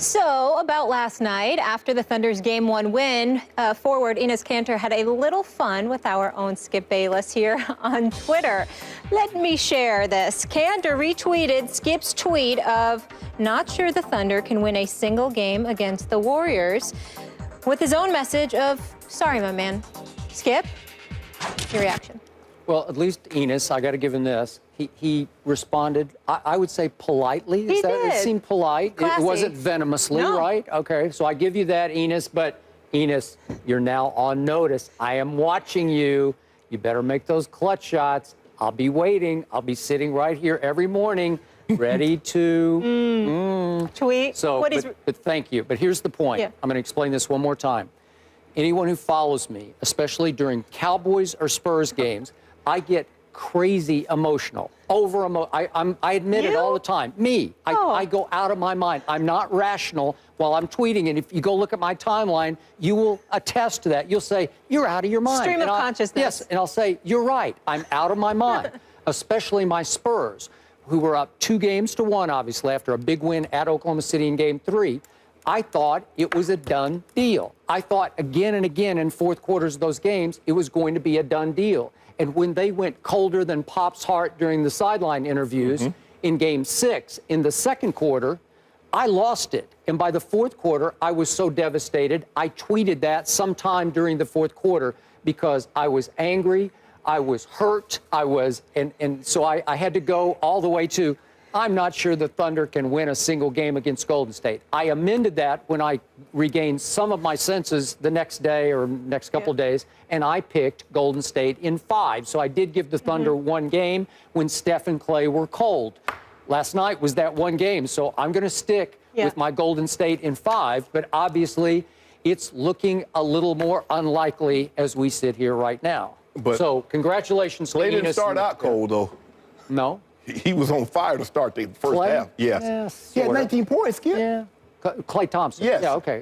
So, about last night, after the Thunder's Game 1 win, forward Enes Kanter had a little fun with our own Skip Bayless here on Twitter. Let me share this. Kanter retweeted Skip's tweet of, "Not sure the Thunder can win a single game against the Warriors," with his own message of, "Sorry, my man." Skip, your reaction? Well, at least Enes, I got to give him this. He responded, I would say politely. He did. It seemed polite. Classy. It wasn't venomously, No. right? Okay, so I give you that, Enes. But, Enes, you're now on notice. I am watching you. You better make those clutch shots. I'll be waiting. I'll be sitting right here every morning, ready to Tweet. So, but thank you. But here's the point. Yeah. I'm going to explain this one more time. Anyone who follows me, especially during Cowboys or Spurs games, I get crazy emotional, I admit it all the time. I go out of my mind. I'm not rational while I'm tweeting. And if you go look at my timeline, you will attest to that. You'll say, "You're out of your mind." Stream of consciousness. Yes, and I'll say, "You're right. I'm out of my mind." Especially my Spurs, who were up 2-1, obviously, after a big win at Oklahoma City in Game 3. I thought it was a done deal. I thought again and again in fourth quarters of those games, it was going to be a done deal. And when they went colder than Pop's heart during the sideline interviews in Game 6, in the second quarter, I lost it. And by the fourth quarter, I was so devastated, I tweeted that sometime during the fourth quarter because I was angry, I was hurt, and so I had to go all the way to, I'm not sure the Thunder can win a single game against Golden State. I amended that when I regained some of my senses the next day or next couple of days, and I picked Golden State in 5. So I did give the Thunder one game when Steph and Clay were cold. Last night was that one game, so I'm going to stick with my Golden State in 5, but obviously it's looking a little more unlikely as we sit here right now. But so congratulations to Enes. Clay didn't start out cold, though. No? He was on fire to start the first half. Yes. He had 19 points, Skip. Yeah. Clay Thompson. Yes. Yeah, okay.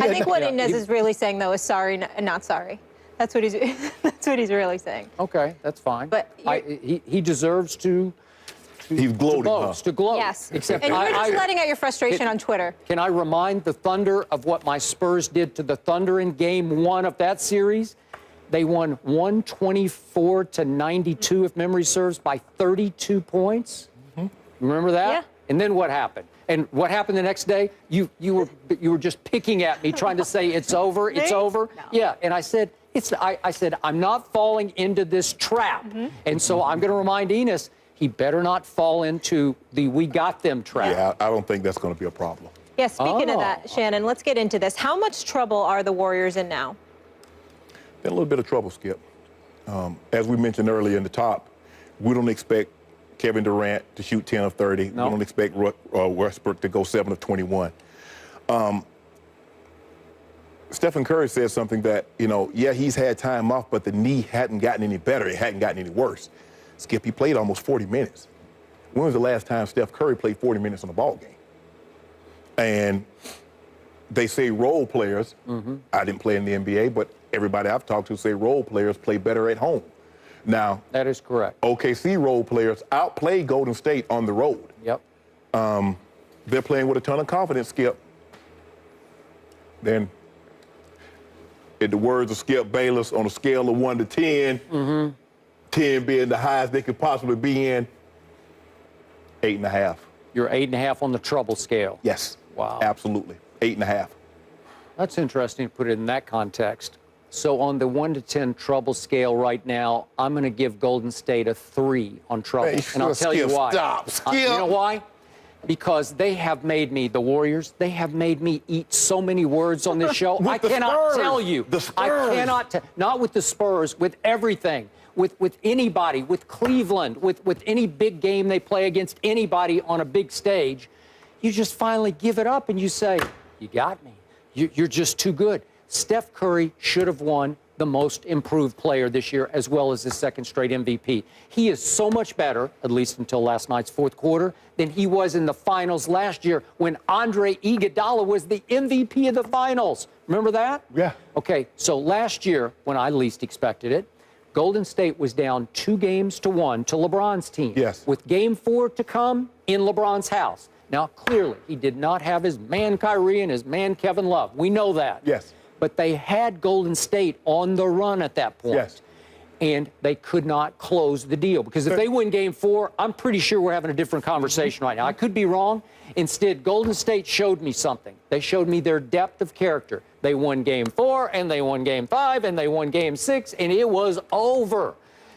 I think what Enes is really saying, though, is sorry, not sorry. That's what he's that's what he's really saying. Okay, that's fine. But he deserves to He's gloating, to gloat. Yes. Except and you're just letting out your frustration on Twitter. Can I remind the Thunder of what my Spurs did to the Thunder in Game 1 of that series? They won 124-92, if memory serves, by 32 points. Remember that? Yeah. And then what happened? And what happened the next day? You were just picking at me, trying to say it's over, it's over. No. Yeah. And I said I said I'm not falling into this trap. And so I'm going to remind Enes, he better not fall into the "we got them" trap. Yeah, I don't think that's going to be a problem. Yeah. Speaking of that, Shannon, let's get into this. How much trouble are the Warriors in now? In a little bit of trouble, Skip. As we mentioned earlier in the top, we don't expect Kevin Durant to shoot 10 of 30. No. We don't expect Westbrook to go 7 of 21. Stephen Curry said something that, he's had time off, but the knee hadn't gotten any better. It hadn't gotten any worse. Skip, he played almost 40 minutes. When was the last time Steph Curry played 40 minutes in a ball game? And they say role players. I didn't play in the NBA, but everybody I've talked to say role players play better at home. Now, that is correct. OKC role players outplay Golden State on the road. Yep. They're playing with a ton of confidence, Skip. Then, in the words of Skip Bayless, on a scale of 1 to 10, 10 being the highest they could possibly be in, 8.5. You're 8.5 on the trouble scale. Yes. Wow. Absolutely. 8.5. That's interesting to put it in that context. So on the 1 to 10 trouble scale right now, I'm going to give Golden State a 3 on trouble. Hey, and I'll tell you why. Stop. You know why? Because they have made me, the Warriors, they have made me eat so many words on this show. I cannot tell you. The Spurs. I cannot, not with the Spurs, with everything. With anybody, with Cleveland, with any big game they play against anybody on a big stage, you just finally give it up and you say, you got me. You're just too good. Steph Curry should have won the most improved player this year, as well as his second straight MVP. He is so much better, at least until last night's fourth quarter, than he was in the finals last year when Andre Iguodala was the MVP of the finals. Remember that? Yeah. Okay, so last year, when I least expected it, Golden State was down 2-1 to LeBron's team. Yes. With Game 4 to come in LeBron's house. Now, clearly, he did not have his man Kyrie and his man Kevin Love. We know that. Yes. But they had Golden State on the run at that point. Yes. And they could not close the deal. Because if they win Game 4, I'm pretty sure we're having a different conversation right now. I could be wrong. Instead, Golden State showed me something. They showed me their depth of character. They won Game 4, and they won Game 5, and they won Game 6, and it was over.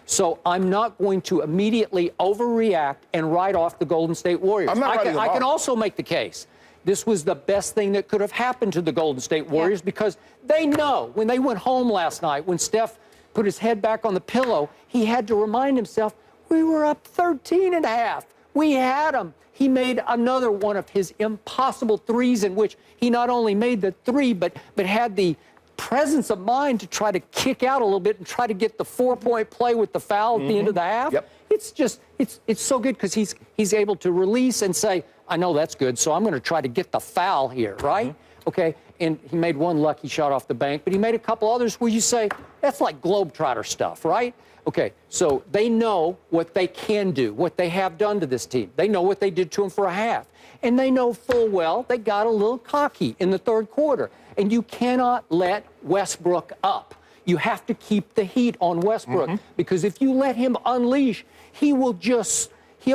So I'm not going to immediately overreact and write off the Golden State Warriors. I can also make the case. This was the best thing that could have happened to the Golden State Warriors because they know when they went home last night, when Steph put his head back on the pillow, he had to remind himself, we were up 13.5. We had him. He made another one of his impossible threes in which he not only made the three, but had the presence of mind to try to kick out a little bit and try to get the 4-point play with the foul at the end of the half. Yep. It's just, it's so good because he's able to release and say, I know that's good, so I'm going to try to get the foul here, right? Okay, and he made one lucky shot off the bank, but he made a couple others where you say, that's like Globetrotter stuff, right? Okay, so they know what they can do, what they have done to this team. They know what they did to him for a half. And they know full well they got a little cocky in the third quarter. And you cannot let Westbrook up. You have to keep the heat on Westbrook because if you let him unleash, he'll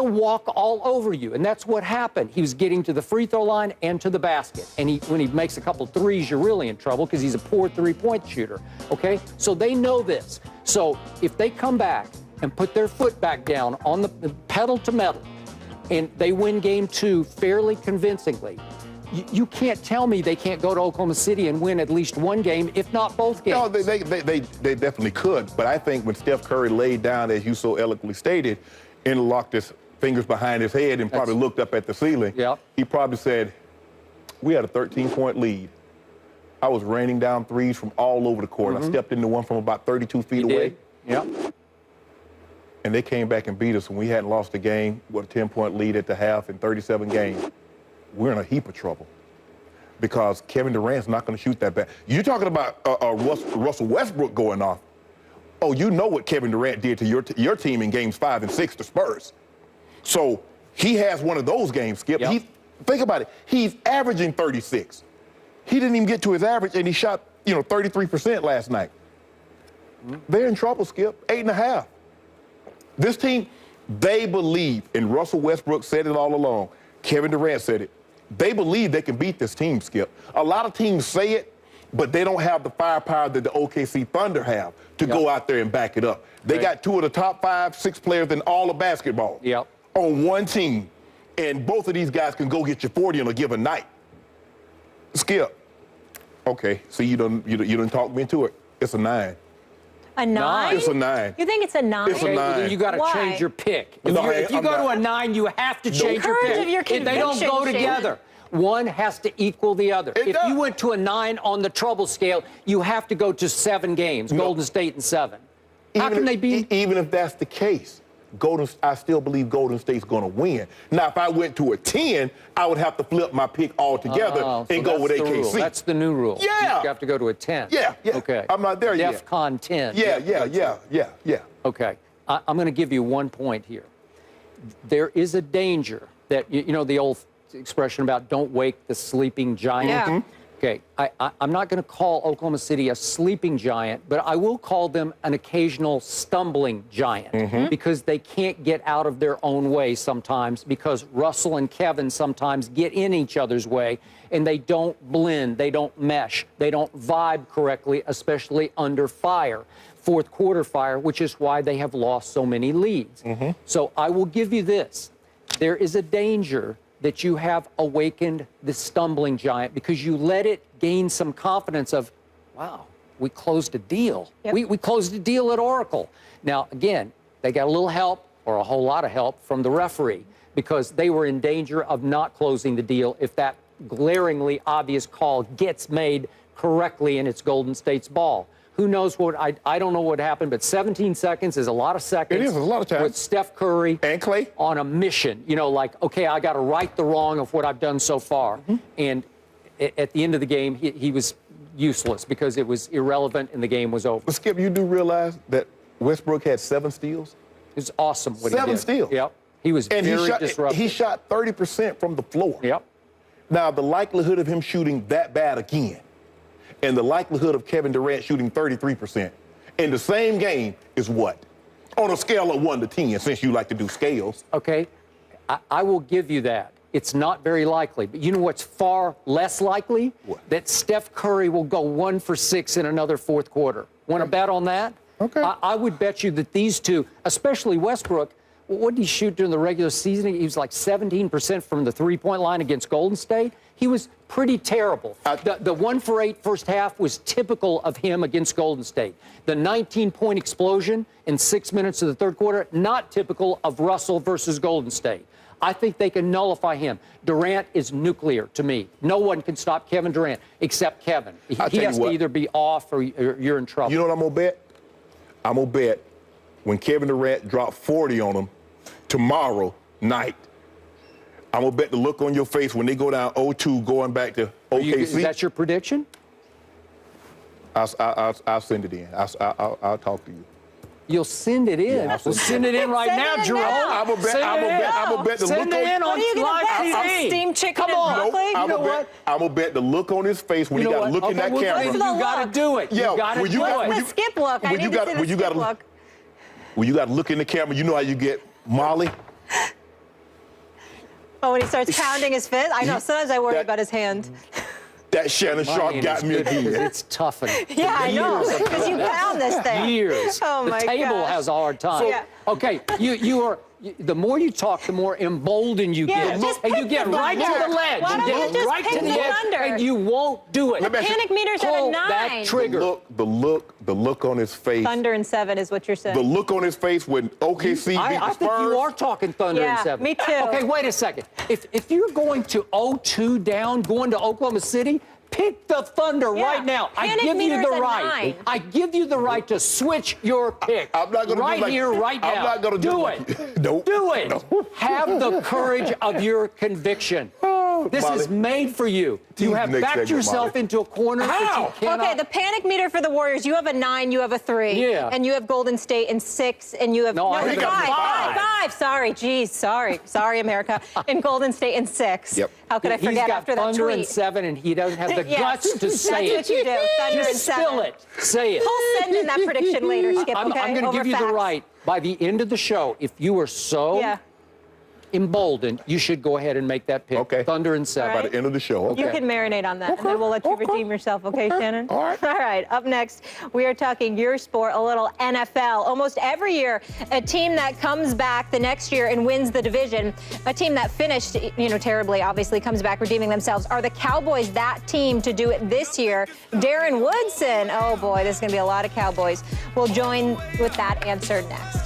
walk all over you. And that's what happened. He was getting to the free throw line and to the basket. And when he makes a couple threes, you're really in trouble because he's a poor three-point shooter. Okay? So they know this. So if they come back and put their foot back down on the pedal to metal and they win Game 2 fairly convincingly, you can't tell me they can't go to Oklahoma City and win at least one game, if not both games. No, they definitely could. But I think when Steph Curry laid down, as you so eloquently stated, interlocked his fingers behind his head and probably looked up at the ceiling, he probably said, we had a 13-point lead. I was raining down threes from all over the court. I stepped into one from about 32 feet away. Yep. And they came back and beat us when we hadn't lost a game with a 10-point lead at the half in 37 games. We're in a heap of trouble because Kevin Durant's not going to shoot that bad. You're talking about Russell Westbrook going off. Oh, you know what Kevin Durant did to your team in Games 5 and 6, the Spurs. So he has one of those games, Skip. Yep. Think about it. He's averaging 36. He didn't even get to his average, and he shot, 33% last night. They're in trouble, Skip. 8.5. This team, they believe, and Russell Westbrook said it all along. Kevin Durant said it. They believe they can beat this team, Skip. A lot of teams say it, but they don't have the firepower that the OKC Thunder have to go out there and back it up. They got two of the top 5, 6 players in all of basketball on one team, and both of these guys can go get you 40 on a given night. Skip. Okay, see, you done talk me into it. It's a 9. A 9? It's a 9. You think it's a 9? It's a 9. You got to change your pick. If you go to a 9, you have to change your pick. Of your conviction, they don't go together. One has to equal the other. If you went to a 9 on the trouble scale, you have to go to 7 games, Golden State and 7. How can they be? Even if that's the case, I still believe Golden State's going to win. Now, if I went to a 10, I would have to flip my pick altogether and go with AKC. That's the new rule. Yeah. You have to go to a 10. Yeah. Okay. I'm not there yet. DEFCON 10. Yeah. Okay. I'm going to give you one point here. There is a danger that, the old expression about don't wake the sleeping giant. Yeah. Okay, I'm not going to call Oklahoma City a sleeping giant, but I will call them an occasional stumbling giant because they can't get out of their own way sometimes because Russell and Kevin sometimes get in each other's way and they don't blend, they don't mesh, they don't vibe correctly, especially under fire, fourth quarter fire, which is why they have lost so many leads. So I will give you this. There is a danger that you have awakened the stumbling giant because you let it gain some confidence of, wow, we closed a deal. We closed a deal at Oracle. Now, again, they got a little help or a whole lot of help from the referee because they were in danger of not closing the deal if that glaringly obvious call gets made correctly and it's Golden State's ball. Who knows what, I don't know what happened, but 17 seconds is a lot of seconds. It is, a lot of time. With Steph Curry and Clay on a mission, okay, I got to right the wrong of what I've done so far. And at the end of the game, he was useless because it was irrelevant and the game was over. But Skip, you do realize that Westbrook had 7 steals? It was awesome what he did. 7 steals. Yep. He was And very disruptive. he shot 30% from the floor. Yep. Now, the likelihood of him shooting that bad again and the likelihood of Kevin Durant shooting 33% in the same game is what? On a scale of 1 to 10, since you like to do scales. Okay, I will give you that. It's not very likely. But you know what's far less likely? What? That Steph Curry will go 1 for 6 in another fourth quarter. Want to bet on that? Okay. I would bet you that these two, especially Westbrook, what did he shoot during the regular season? He was like 17% from the three-point line against Golden State. He was pretty terrible. The 1 for 8 first half was typical of him against Golden State. The 19-point explosion in 6 minutes of the third quarter, not typical of Russell versus Golden State. I think they can nullify him. Durant is nuclear to me. No one can stop Kevin Durant except Kevin. He has to either be off or you're in trouble. You know what I'm going to bet? I'm going to bet when Kevin Durant dropped 40 on him tomorrow night, I'm going to bet the look on your face when they go down 0-2 going back to OKC. Is that your prediction? I'll send it in. I'll talk to you. You'll send it in. Yeah, We'll send it in right now, Jerome. I'm going to bet the Send look it in on... on live TV. Steamed chicken and on. broccoli? I'm going to bet the look on his face when he got to look in that camera. You got to do it. Yeah, You got to do it. The skip look. I need to see the skip look. When you got to look in the camera, you know how you get Molly? Oh, when he starts pounding his fist? I know, sometimes I worry about his hand. That Shannon Sharp got me again. It's toughening. Yeah, I know, because you pound this thing. Years. Oh, my The table gosh. has a hard time. So, yeah. Okay, the more you talk, the more emboldened you Yeah, get. just And you pick get the right to Thunder. the ledge. Why don't You you get just right pick to the the edge, Thunder? and you won't do it. Panic meter's at a Pull 9. that trigger. The look on his face. Thunder and 7 is what you're saying. The look on his face when OKC beat the I Spurs. think you are talking Thunder Yeah, and 7. me too. Okay, wait a second. If you're going to 0-2 down, going to Oklahoma City, pick the Thunder Yeah. right now. I Panic give you meter's the at right. 9. I give you the right to switch your pick. I'm not gonna right do like, here, right now. I'm not going to do like, it. Nope. Do it. No. Have the courage of your conviction. This Molly. is made for you. You Team have next backed segment, yourself Molly. into a corner that you cannot. Okay, the panic meter for the Warriors, you have a 9, you have a 3. Yeah. And you have Golden State in 6, and you have... No, I it's think I'm 5. Sorry, geez, sorry, America. And Golden State in 6. Yep. How could I He's forget got after that Thunder tweet? and 7, and he doesn't have the Yes, guts to say that's it. what you do. Thunder and Just 7. spill it. Say it. He'll send in that prediction later, Skip, I'm okay? going to Over give you the facts. right. By the end of the show, if you are so emboldened, you should go ahead and make that pick. Okay. Thunder and 7. By the end of the show, okay. You can marinate on that, and then we'll let you redeem yourself, okay, Shannon? All right. All right, up next, we are talking your sport, a little NFL. Almost every year, a team that comes back the next year and wins the division, a team that finished, terribly, obviously, comes back redeeming themselves. Are the Cowboys that team to do it this year? Darren Woodson, oh boy, there's going to be a lot of Cowboys. We'll join with that answer next.